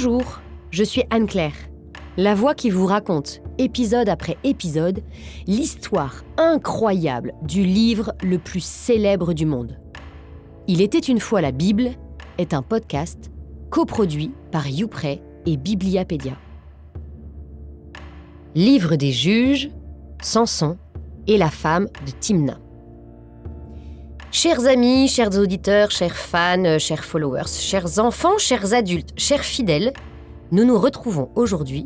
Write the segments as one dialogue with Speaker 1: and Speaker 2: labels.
Speaker 1: Bonjour, je suis Anne-Claire, la voix qui vous raconte, épisode après épisode, l'histoire incroyable du livre le plus célèbre du monde. Il était une fois la Bible est un podcast coproduit par YouPray et Bibliapédia. Livre des juges, Samson et la femme de Timna. Chers amis, chers auditeurs, chers fans, chers followers, chers enfants, chers adultes, chers fidèles, nous nous retrouvons aujourd'hui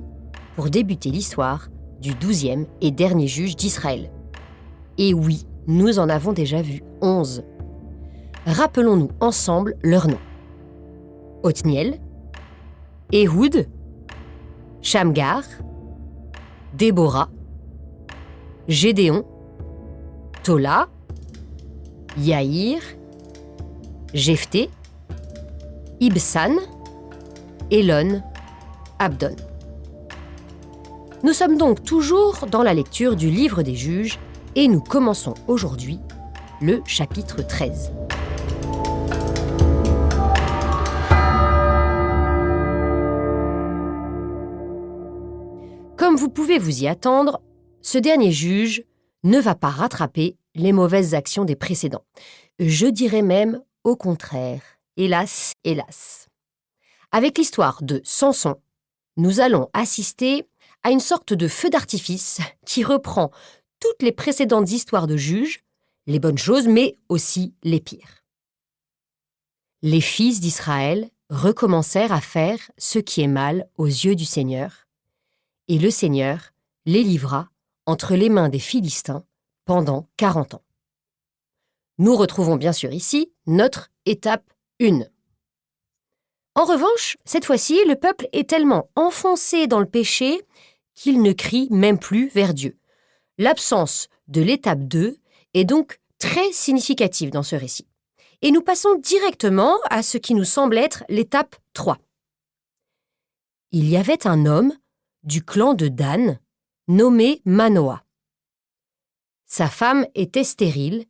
Speaker 1: pour débuter l'histoire du 12e et dernier juge d'Israël. Et oui, nous en avons déjà vu 11. Rappelons-nous ensemble leurs noms. Othniel, Ehud, Shamgar, Déborah, Gédéon, Tola, Yaïr, Jephthé, Ibsan, Elon, Abdon. Nous sommes donc toujours dans la lecture du livre des juges et nous commençons aujourd'hui le chapitre 13. Comme vous pouvez vous y attendre, ce dernier juge ne va pas rattraper les mauvaises actions des précédents. Je dirais même au contraire. Hélas, hélas. Avec l'histoire de Samson, nous allons assister à une sorte de feu d'artifice qui reprend toutes les précédentes histoires de juges, les bonnes choses, mais aussi les pires. Les fils d'Israël recommencèrent à faire ce qui est mal aux yeux du Seigneur, et le Seigneur les livra entre les mains des Philistins pendant 40 ans. Nous retrouvons bien sûr ici notre étape 1. En revanche, cette fois-ci, le peuple est tellement enfoncé dans le péché qu'il ne crie même plus vers Dieu. L'absence de l'étape 2 est donc très significative dans ce récit. Et nous passons directement à ce qui nous semble être l'étape 3. Il y avait un homme du clan de Dan, nommé Manoah. Sa femme était stérile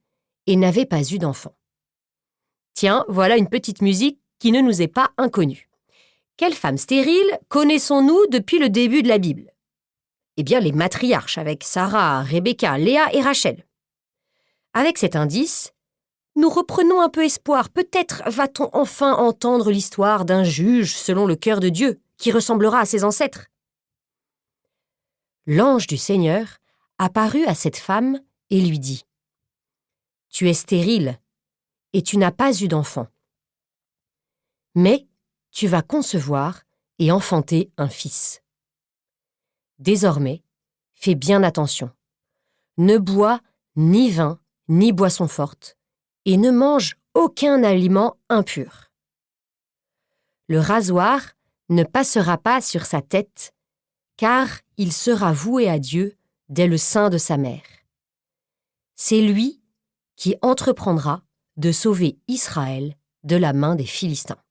Speaker 1: et n'avait pas eu d'enfant. Tiens, voilà une petite musique qui ne nous est pas inconnue. Quelle femme stérile connaissons-nous depuis le début de la Bible ? Eh bien, les matriarches avec Sarah, Rebecca, Léa et Rachel. Avec cet indice, nous reprenons un peu espoir. Peut-être va-t-on enfin entendre l'histoire d'un juge selon le cœur de Dieu, qui ressemblera à ses ancêtres. L'ange du Seigneur apparut à cette femme et lui dit : « Tu es stérile et tu n'as pas eu d'enfant. Mais tu vas concevoir et enfanter un fils. Désormais, fais bien attention. Ne bois ni vin ni boisson forte et ne mange aucun aliment impur. Le rasoir ne passera pas sur sa tête, car il sera voué à Dieu dès le sein de sa mère. C'est lui qui entreprendra de sauver Israël de la main des Philistins. »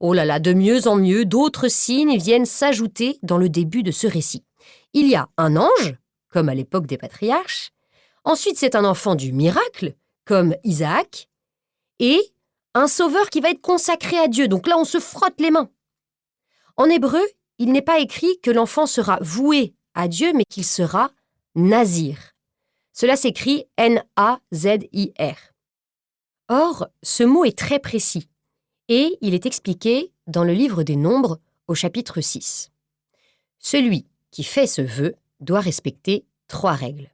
Speaker 1: Oh là là, de mieux en mieux, d'autres signes viennent s'ajouter dans le début de ce récit. Il y a un ange, comme à l'époque des patriarches. Ensuite, c'est un enfant du miracle, comme Isaac. Et un sauveur qui va être consacré à Dieu. Donc là, on se frotte les mains. En hébreu, il n'est pas écrit que l'enfant sera voué à Dieu, mais qu'il sera nazir. Cela s'écrit N-A-Z-I-R. Or, ce mot est très précis. Et il est expliqué dans le livre des Nombres au chapitre 6. Celui qui fait ce vœu doit respecter 3 règles.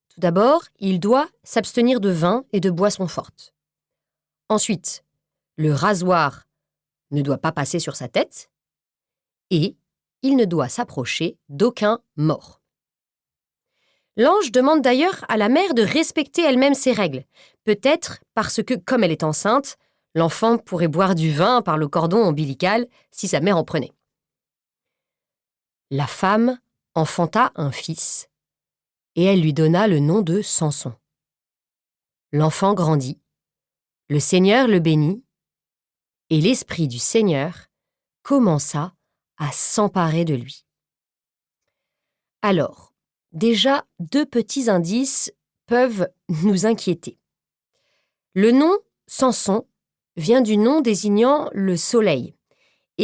Speaker 1: Tout d'abord, il doit s'abstenir de vin et de boissons fortes. Ensuite, le rasoir ne doit pas passer sur sa tête et il ne doit s'approcher d'aucun mort. L'ange demande d'ailleurs à la mère de respecter elle-même ces règles, peut-être parce que, comme elle est enceinte, l'enfant pourrait boire du vin par le cordon ombilical si sa mère en prenait. La femme enfanta un fils et elle lui donna le nom de Samson. L'enfant grandit, le Seigneur le bénit et l'Esprit du Seigneur commença à s'emparer de lui. Alors, déjà 2 petits indices peuvent nous inquiéter. Le nom Samson vient du nom désignant le soleil.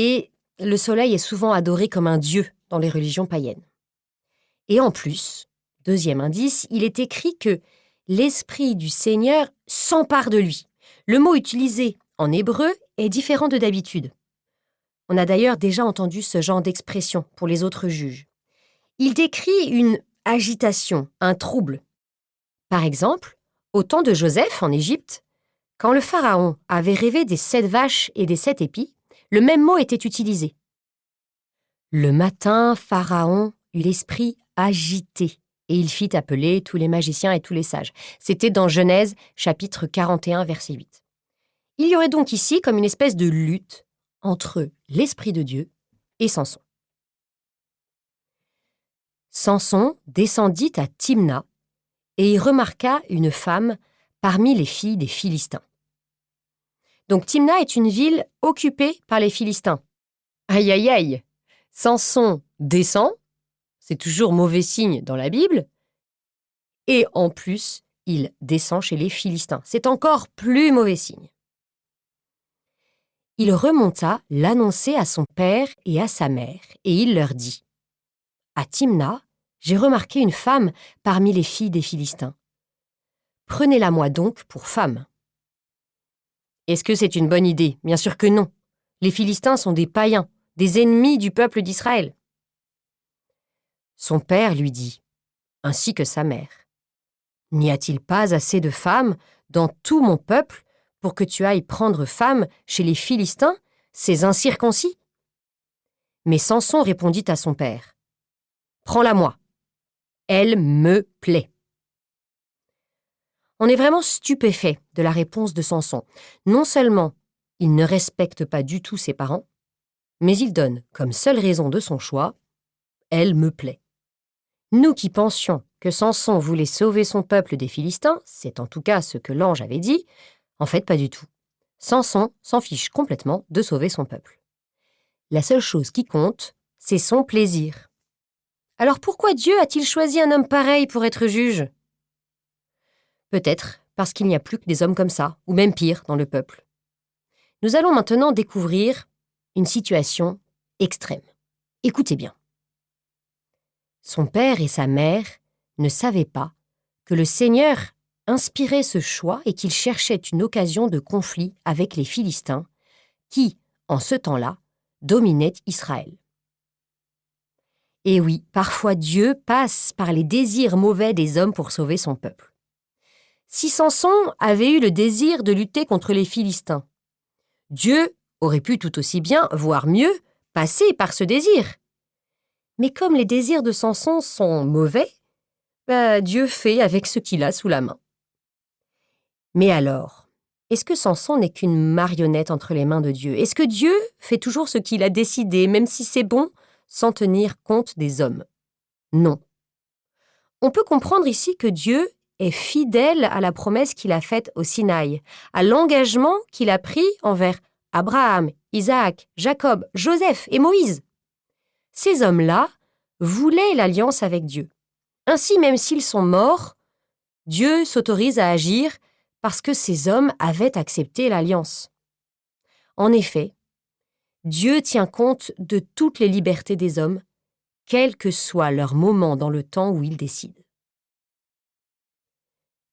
Speaker 1: et le soleil est souvent adoré comme un dieu dans les religions païennes. Et en plus, deuxième indice, il est écrit que l'Esprit du Seigneur s'empare de lui. Le mot utilisé en hébreu est différent de d'habitude. On a d'ailleurs déjà entendu ce genre d'expression pour les autres juges. Il décrit une agitation, un trouble. Par exemple, au temps de Joseph en Égypte, quand le pharaon avait rêvé des 7 vaches et des 7 épis, le même mot était utilisé. Le matin, Pharaon eut l'esprit agité, et il fit appeler tous les magiciens et tous les sages. C'était dans Genèse, chapitre 41, verset 8. Il y aurait donc ici comme une espèce de lutte entre l'Esprit de Dieu et Samson. Samson descendit à Timna et y remarqua une femme parmi les filles des Philistins. Donc Timna est une ville occupée par les Philistins. Aïe aïe aïe! Samson descend, c'est toujours mauvais signe dans la Bible, et en plus, il descend chez les Philistins. C'est encore plus mauvais signe. Il remonta l'annoncer à son père et à sa mère, et il leur dit « À Timna, j'ai remarqué une femme parmi les filles des Philistins. Prenez-la moi donc pour femme. » Est-ce que c'est une bonne idée? Bien sûr que non. Les Philistins sont des païens, des ennemis du peuple d'Israël. Son père lui dit, ainsi que sa mère, « N'y a-t-il pas assez de femmes dans tout mon peuple pour que tu ailles prendre femme chez les Philistins, ces incirconcis ?» Mais Samson répondit à son père, « Prends-la moi, elle me plaît. » On est vraiment stupéfait de la réponse de Samson. Non seulement il ne respecte pas du tout ses parents, mais il donne comme seule raison de son choix « elle me plaît ». Nous qui pensions que Samson voulait sauver son peuple des Philistins, c'est en tout cas ce que l'ange avait dit, en fait pas du tout. Samson s'en fiche complètement de sauver son peuple. La seule chose qui compte, c'est son plaisir. Alors pourquoi Dieu a-t-il choisi un homme pareil pour être juge? Peut-être parce qu'il n'y a plus que des hommes comme ça, ou même pire, dans le peuple. Nous allons maintenant découvrir une situation extrême. Écoutez bien. Son père et sa mère ne savaient pas que le Seigneur inspirait ce choix et qu'il cherchait une occasion de conflit avec les Philistins qui, en ce temps-là, dominaient Israël. Et oui, parfois Dieu passe par les désirs mauvais des hommes pour sauver son peuple. Si Samson avait eu le désir de lutter contre les Philistins, Dieu aurait pu tout aussi bien, voire mieux, passer par ce désir. Mais comme les désirs de Samson sont mauvais, Dieu fait avec ce qu'il a sous la main. Mais alors, est-ce que Samson n'est qu'une marionnette entre les mains de Dieu? Est-ce que Dieu fait toujours ce qu'il a décidé, même si c'est bon, sans tenir compte des hommes? Non. On peut comprendre ici que Dieu est fidèle à la promesse qu'il a faite au Sinaï, à l'engagement qu'il a pris envers Abraham, Isaac, Jacob, Joseph et Moïse. Ces hommes-là voulaient l'alliance avec Dieu. Ainsi, même s'ils sont morts, Dieu s'autorise à agir parce que ces hommes avaient accepté l'alliance. En effet, Dieu tient compte de toutes les libertés des hommes, quel que soit leur moment dans le temps où ils décident.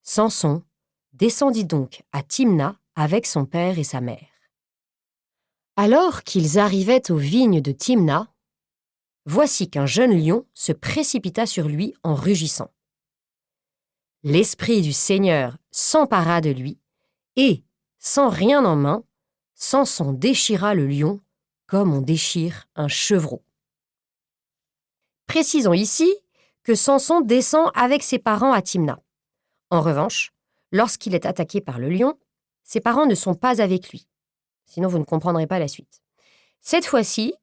Speaker 1: Samson descendit donc à Timna avec son père et sa mère. Alors qu'ils arrivaient aux vignes de Timna, voici qu'un jeune lion se précipita sur lui en rugissant. L'Esprit du Seigneur s'empara de lui, et, sans rien en main, Samson déchira le lion comme on déchire un chevreau. Précisons ici que Samson descend avec ses parents à Timna. En revanche, lorsqu'il est attaqué par le lion, ses parents ne sont pas avec lui. Sinon, vous ne comprendrez pas la suite. Cette fois-ci,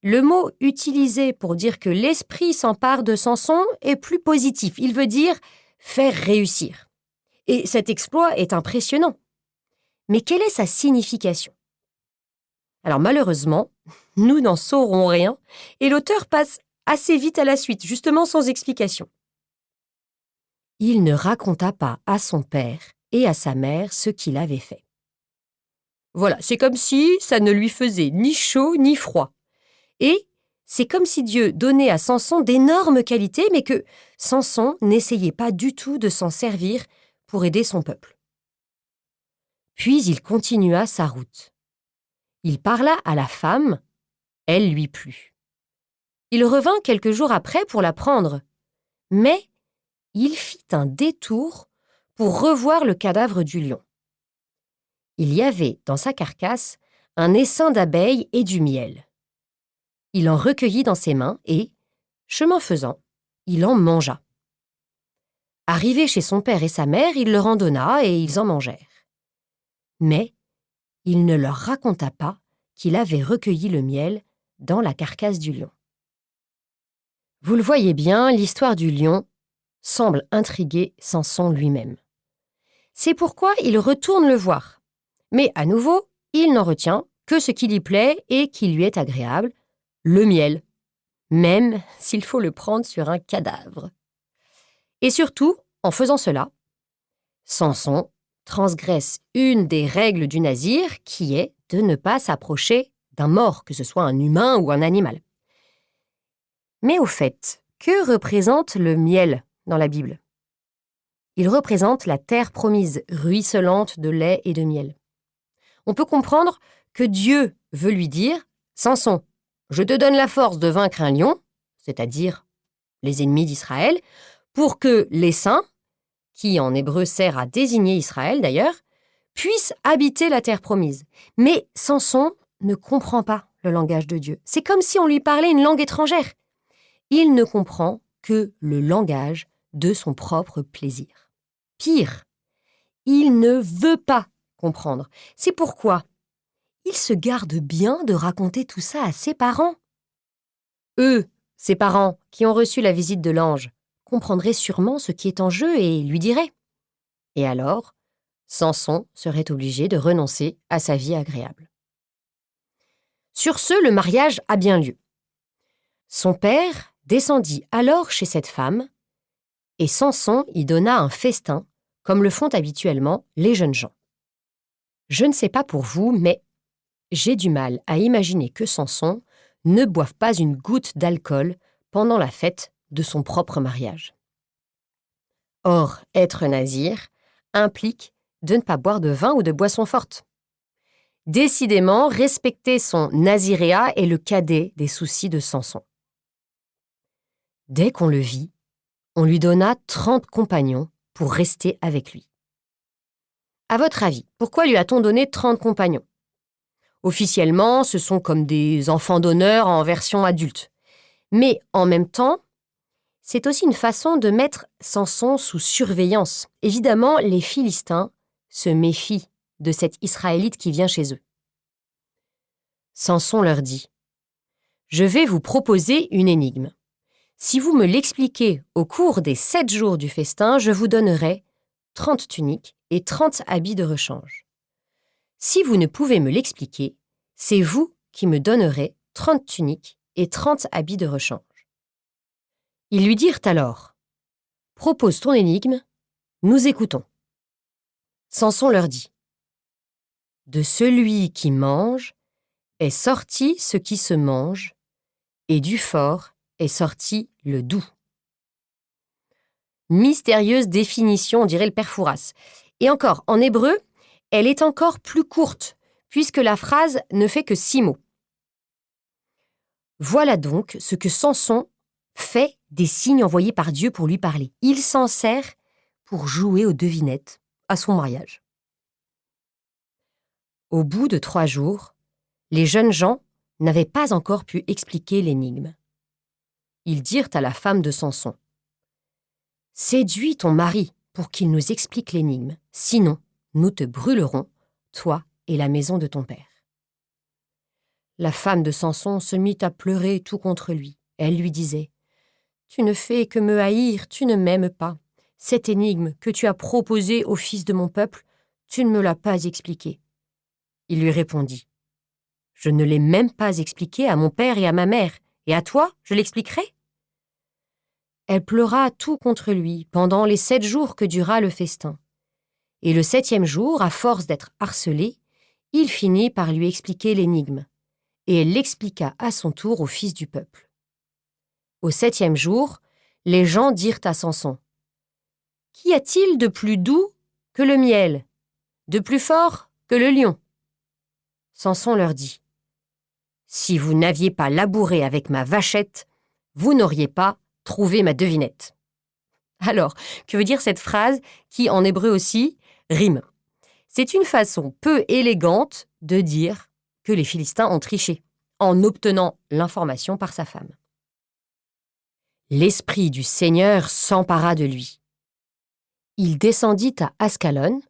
Speaker 1: le mot utilisé pour dire que l'esprit s'empare de Samson est plus positif. Il veut dire faire réussir. Et cet exploit est impressionnant. Mais quelle est sa signification? Alors malheureusement, nous n'en saurons rien et l'auteur passe assez vite à la suite, justement sans explication. Il ne raconta pas à son père et à sa mère ce qu'il avait fait. Voilà, c'est comme si ça ne lui faisait ni chaud ni froid. Et c'est comme si Dieu donnait à Samson d'énormes qualités, mais que Samson n'essayait pas du tout de s'en servir pour aider son peuple. Puis il continua sa route. Il parla à la femme, elle lui plut. Il revint quelques jours après pour la prendre, mais il fit un détour pour revoir le cadavre du lion. Il y avait dans sa carcasse un essaim d'abeilles et du miel. Il en recueillit dans ses mains et, chemin faisant, il en mangea. Arrivé chez son père et sa mère, il leur en donna et ils en mangèrent. Mais il ne leur raconta pas qu'il avait recueilli le miel dans la carcasse du lion. Vous le voyez bien, l'histoire du lion semble intriguer Samson lui-même. C'est pourquoi il retourne le voir. Mais à nouveau, il n'en retient que ce qui lui plaît et qui lui est agréable, le miel, même s'il faut le prendre sur un cadavre. Et surtout, en faisant cela, Samson transgresse une des règles du nazir qui est de ne pas s'approcher d'un mort, que ce soit un humain ou un animal. Mais au fait, que représente le miel dans la Bible ? Il représente la terre promise, ruisselante de lait et de miel. On peut comprendre que Dieu veut lui dire « Samson, je te donne la force de vaincre un lion, c'est-à-dire les ennemis d'Israël, pour que les saints, qui en hébreu sert à désigner Israël d'ailleurs, puissent habiter la terre promise. » Mais Samson ne comprend pas le langage de Dieu. C'est comme si on lui parlait une langue étrangère. Il ne comprend que le langage de son propre plaisir. Pire, il ne veut pas comprendre. C'est pourquoi il se garde bien de raconter tout ça à ses parents. Eux, ses parents, qui ont reçu la visite de l'ange, comprendraient sûrement ce qui est en jeu et lui diraient. Et alors, Samson serait obligé de renoncer à sa vie agréable. Sur ce, le mariage a bien lieu. Son père descendit alors chez cette femme, et Samson y donna un festin, comme le font habituellement les jeunes gens. Je ne sais pas pour vous, mais j'ai du mal à imaginer que Samson ne boive pas une goutte d'alcool pendant la fête de son propre mariage. Or, être nazir implique de ne pas boire de vin ou de boisson forte. Décidément, respecter son naziréat est le cadet des soucis de Samson. Dès qu'on le vit, on lui donna 30 compagnons pour rester avec lui. À votre avis, pourquoi lui a-t-on donné 30 compagnons ? Officiellement, ce sont comme des enfants d'honneur en version adulte. Mais en même temps, c'est aussi une façon de mettre Samson sous surveillance. Évidemment, les Philistins se méfient de cet Israélite qui vient chez eux. Samson leur dit « Je vais vous proposer une énigme. Si vous me l'expliquez au cours des 7 jours du festin, je vous donnerai 30 tuniques et 30 habits de rechange. Si vous ne pouvez me l'expliquer, c'est vous qui me donnerez 30 tuniques et 30 habits de rechange. » Ils lui dirent alors « Propose ton énigme, nous écoutons. » Samson leur dit « De celui qui mange est sorti ce qui se mange, et du fort est sorti le doux. » Mystérieuse définition, dirait le père Fouras. Et encore, en hébreu, elle est encore plus courte, puisque la phrase ne fait que 6 mots. Voilà donc ce que Samson fait des signes envoyés par Dieu pour lui parler. Il s'en sert pour jouer aux devinettes à son mariage. Au bout de 3 jours, les jeunes gens n'avaient pas encore pu expliquer l'énigme. Ils dirent à la femme de Samson « Séduis ton mari pour qu'il nous explique l'énigme, sinon nous te brûlerons, toi et la maison de ton père. » La femme de Samson se mit à pleurer tout contre lui. Elle lui disait « Tu ne fais que me haïr, tu ne m'aimes pas. Cette énigme que tu as proposée au fils de mon peuple, tu ne me l'as pas expliquée. » Il lui répondit « Je ne l'ai même pas expliquée à mon père et à ma mère, et à toi, je l'expliquerai ?» Elle pleura tout contre lui pendant les 7 jours que dura le festin. Et le 7e jour, à force d'être harcelé, il finit par lui expliquer l'énigme, et elle l'expliqua à son tour aux fils du peuple. Au 7e jour, les gens dirent à Samson : « Qu'y a-t-il de plus doux que le miel, de plus fort que le lion ?» Samson leur dit : « Si vous n'aviez pas labouré avec ma vachette, vous n'auriez pas trouvé ma devinette. » Alors, que veut dire cette phrase qui, en hébreu aussi, rime ? C'est une façon peu élégante de dire que les Philistins ont triché en obtenant l'information par sa femme. L'esprit du Seigneur s'empara de lui. Il descendit à Ascalon,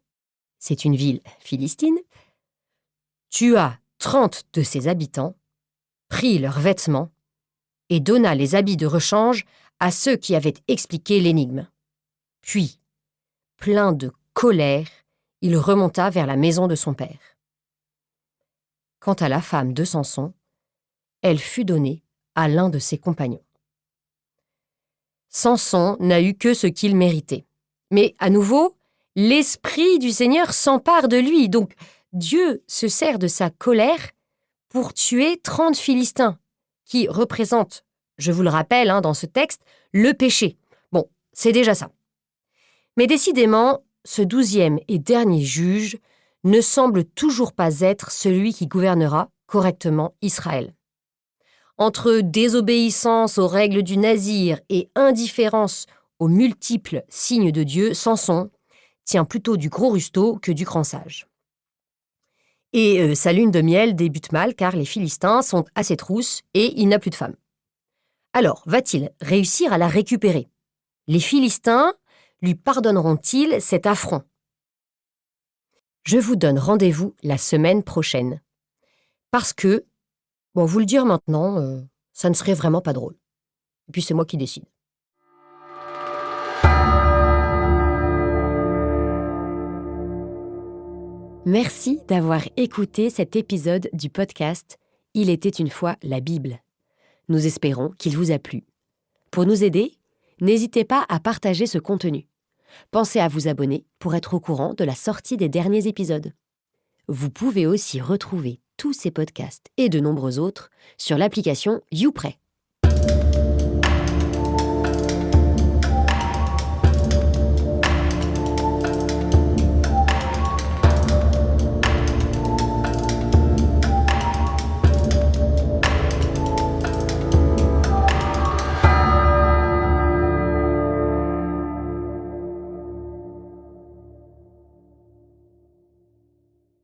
Speaker 1: c'est une ville philistine, tua 30 de ses habitants, prit leurs vêtements et donna les habits de rechange à ceux qui avaient expliqué l'énigme. Puis, plein de colère, il remonta vers la maison de son père. Quant à la femme de Samson, elle fut donnée à l'un de ses compagnons. Samson n'a eu que ce qu'il méritait. Mais à nouveau, l'Esprit du Seigneur s'empare de lui. Donc, Dieu se sert de sa colère pour tuer 30 Philistins, qui représentent, je vous le rappelle dans ce texte, le péché. Bon, c'est déjà ça. Mais décidément, ce 12e et dernier juge ne semble toujours pas être celui qui gouvernera correctement Israël. Entre désobéissance aux règles du nazir et indifférence aux multiples signes de Dieu, Samson tient plutôt du gros rusteau que du grand sage. Et sa lune de miel débute mal car les Philistins sont à ses trousses et il n'a plus de femme. Alors, va-t-il réussir à la récupérer ? Les Philistins lui pardonneront-ils cet affront ? Je vous donne rendez-vous la semaine prochaine. Parce que, vous le dire maintenant, ça ne serait vraiment pas drôle. Et puis c'est moi qui décide. Merci d'avoir écouté cet épisode du podcast « Il était une fois la Bible ». Nous espérons qu'il vous a plu. Pour nous aider, n'hésitez pas à partager ce contenu. Pensez à vous abonner pour être au courant de la sortie des derniers épisodes. Vous pouvez aussi retrouver tous ces podcasts et de nombreux autres sur l'application YouPray.